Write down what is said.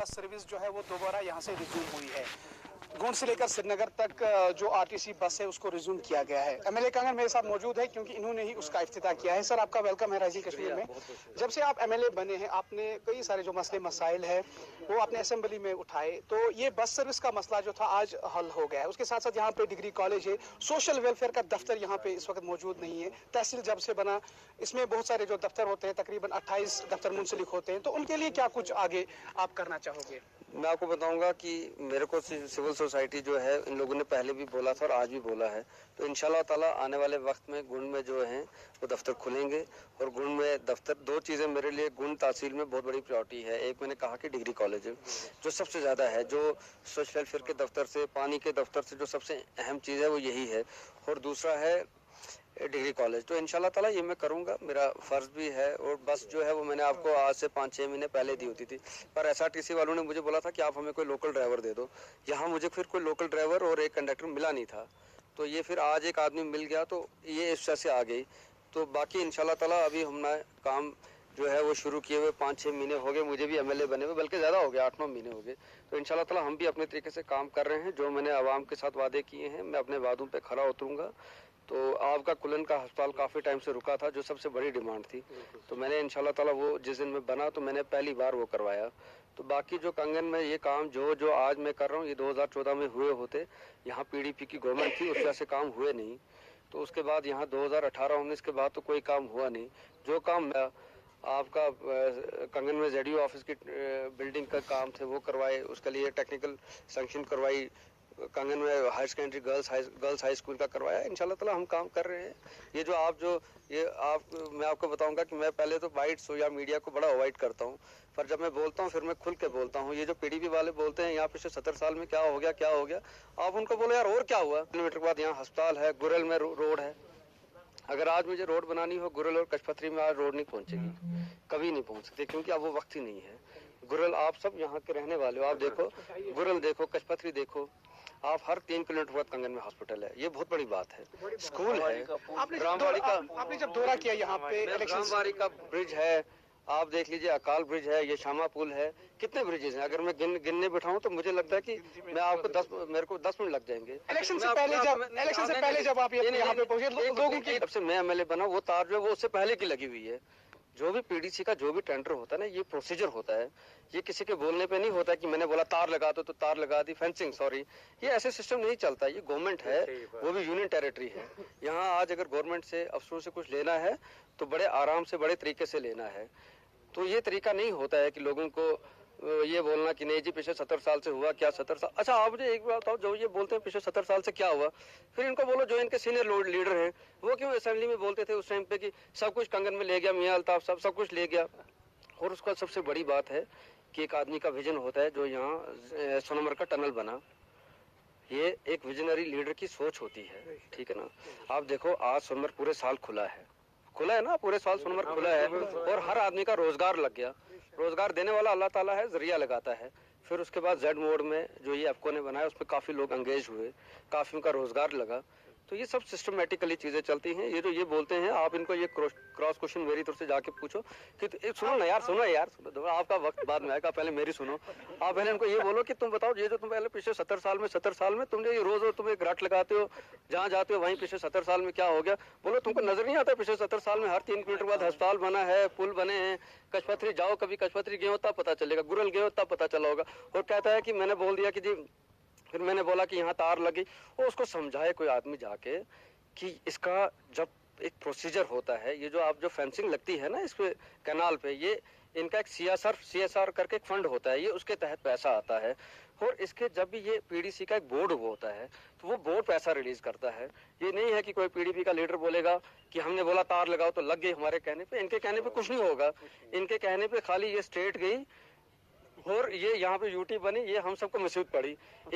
Bus service जो है वो दोबारा यहाँ से रिज्यूम हुई है। गोंड से लेकर श्रीनगर तक जो आरटीसी बस है उसको रिज्यूम किया गया है। एमएलए कांगन मेरे साथ मौजूद है क्योंकि इन्होंने ही उसका इफ्तिताह किया है। सर, आपका वेलकम है राइजिंग कश्मीर में। जब से आप एमएलए बने हैं आपने कई सारे जो मसले मसाइल है वो आपने असेंबली में उठाए, तो ये बस सर्विस का मसला जो था आज हल हो गया है। उसके साथ साथ यहाँ पे डिग्री कॉलेज है, सोशल वेलफेयर का दफ्तर यहाँ पे इस वक्त मौजूद नहीं है। तहसील जब से बना इसमें बहुत सारे जो दफ्तर होते हैं, तकरीबन 28 दफ्तर मुंसलिक होते हैं, तो उनके लिए क्या कुछ आगे आप करना चाहोगे? मैं आपको बताऊंगा कि मेरे को सिविल सोसाइटी जो है इन लोगों ने पहले भी बोला था और आज भी बोला है, तो इंशाल्लाह ताला आने वाले वक्त में गुंड में जो हैं वो दफ्तर खुलेंगे। और गुंड में दफ्तर, दो चीज़ें मेरे लिए गुंड तहसील में बहुत बड़ी प्रायोरिटी है। एक मैंने कहा कि डिग्री कॉलेज जो सबसे ज़्यादा है, जो सोशल वेलफेयर के दफ्तर से, पानी के दफ्तर से जो सबसे अहम चीज़ है वो यही है। और दूसरा है डिग्री कॉलेज। तो इंशाल्लाह ताला ये मैं करूंगा, मेरा फर्ज भी है। और बस जो है वो मैंने आपको आज से 5-6 महीने पहले दी होती थी, पर एसआरटीसी वालों ने मुझे बोला था कि आप हमें कोई लोकल ड्राइवर दे दो। यहाँ मुझे फिर कोई लोकल ड्राइवर और एक कंडक्टर मिला नहीं था, तो ये फिर आज एक आदमी मिल गया, तो ये इस वजह से आ गई। तो बाकी इंशाल्लाह ताला अभी हमने काम जो है वो शुरू किए हुए 5-6 महीने हो गए, मुझे भी एमएलए बने हुए, बल्कि ज़्यादा हो गया, 8-9 महीने हो गए। तो इंशाल्लाह ताला हम भी अपने तरीके से काम कर रहे हैं। जो मैंने आवाम के साथ वादे किए हैं मैं अपने वादों पे खरा उतरूंगा। तो आपका कुलन का अस्पताल काफ़ी टाइम से रुका था, जो सबसे बड़ी डिमांड थी, तो मैंने इंशाल्लाह ताला वो जिस दिन में बना तो मैंने पहली बार वो करवाया। तो बाकी जो कंगन में ये काम जो आज मैं कर रहा हूँ, ये 2014 में हुए होते। यहाँ पीडीपी की गवर्नमेंट थी, उस वजह से काम हुए नहीं। तो उसके बाद यहाँ 2018-19 के बाद तो कोई काम हुआ नहीं। जो काम आपका कंगन में जेडीओ ऑफिस की बिल्डिंग का काम थे वो करवाए, उसके लिए टेक्निकल सैंक्शन करवाई। कंगन में higher secondary girls high school का करवाया। इंशाल्लाह ताला हम काम कर रहे हैं। ये मैं आपको बताऊंगा कि मैं पहले तो बाइट्स या मीडिया को बड़ा अवॉइड करता हूँ, पर जब मैं बोलता हूँ फिर मैं खुल के बोलता हूँ। ये जो पीडीपी वाले बोलते हैं यहाँ पिछले 70 साल में क्या हो गया, आप उनको बोलो यार और क्या हुआ। किलोमीटर के बाद यहाँ अस्पताल है, गुरल में रोड है। अगर आज मुझे रोड बनानी हो गुरल और कचपथरी में, आज रोड नहीं पहुंचेगी, कभी नहीं पहुंच सकती, क्योंकि अब वो वक्त ही नहीं है। गुरल आप सब यहाँ के रहने वाले हो, आप देखो गुरल देखो, कचपथरी देखो, आप हर 3 किलोमीटर बाद कंगन में हॉस्पिटल है। ये बहुत बड़ी बात है। स्कूल है, आपने जब दौरा किया यहाँ पे, रामबाड़ी का ब्रिज है, आप देख लीजिए, अकाल ब्रिज है, ये शामा पुल है, कितने ब्रिजेस हैं। अगर मैं गिनने बिठाऊं तो मुझे लगता है कि मैं आपको मेरे को 10 मिनट लग जाएंगे। इलेक्शन से पहले जब आप यहाँ पे पहुंचे, लोगों की जब से मैं एमएलए बना वो तार जो है वो उससे पहले की लगी हुई है। जो भी पीडीसी का जो भी टेंडर होता है ना, ये प्रोसीजर होता है, ये किसी के बोलने पे नहीं होता कि मैंने बोला तार लगा दो तो तार लगा दी, फेंसिंग, सॉरी, ये ऐसे सिस्टम नहीं चलता। ये गवर्नमेंट है, वो भी यूनियन टेरिटरी है। यहाँ आज अगर गवर्नमेंट से, अफसरों से कुछ लेना है तो बड़े आराम से, बड़े तरीके से लेना है। तो ये तरीका नहीं होता है कि लोगों को ये बोलना कि नहीं जी पिछले 70 साल से हुआ क्या, 70 साल। अच्छा आप मुझे एक बात बताओ, जो ये बोलते हैं पिछले 70 साल से क्या हुआ, फिर इनको बोलो जो इनके सीनियर लीडर हैं वो क्यों असेंबली में बोलते थे उस टाइम पे कि सब कुछ कंगन में ले गया मियां अल्ताफ साहब, सब कुछ ले गया। और उसका सबसे बड़ी बात है कि एक आदमी का विजन होता है। जो यहाँ सोनमर्ग का टनल बना, ये एक विजनरी लीडर की सोच होती है, ठीक है ना। आप देखो आज सोनमर्ग पूरे साल खुला है ना, पूरे साल सोनमर्ग खुला है और हर आदमी का रोजगार लग गया। रोजगार देने वाला अल्लाह ताला है, जरिया लगाता है। फिर उसके बाद जेड मोड में जो ये एफको ने बनाया उसमें काफी लोग एंगेज हुए, काफी उनका रोजगार लगा। तो ये सब सिस्टमेटिकली चीजें चलती हैं। ये जो ये बोलते हैं, आप इनको ये क्रॉस क्वेश्चन मेरी तरफ से जाके पूछो कि सुनो ना यार, सुनो, आपका वक्त बाद में आएगा, पहले मेरी सुनो। आप पहले इनको ये बोलो कि तुम बताओ, ये जो तुम पहले पिछले 70 साल में तुमने ये रोज तुम एक रट लगाते हो, जहाँ जाते हो वहीं पिछले 70 साल में क्या हो गया, बोलो तुमको नजर नहीं आता पिछले 70 साल में हर 3 किलोमीटर बाद अस्पताल बना है, पुल बने हैं। कचपथरी जाओ, कभी कचपथरी गए हो तब पता चलेगा, गुरल गए हो तब पता चला होगा। और कहता है कि मैंने बोल दिया कि जी, फिर मैंने बोला कि यहाँ तार लगी, और उसको समझाए कोई आदमी जाके कि इसका जब एक प्रोसीजर होता है, ये जो आप जो फेंसिंग लगती है ना इस पे कैनाल पे, ये इनका एक सीएसआर करके एक फंड होता है, ये उसके तहत पैसा आता है। और इसके जब भी ये पीडीसी का एक बोर्ड होता है तो वो बोर्ड पैसा रिलीज करता है। ये नहीं है कि कोई पीडीपी का लीडर बोलेगा कि हमने बोला तार लगाओ तो लग गई हमारे कहने पे। इनके कहने पे कुछ नहीं होगा, इनके कहने पे खाली ये स्ट्रेट गई और ये यहाँ पे यूटी बनी, ये हम सबको मुसीबत पड़ी।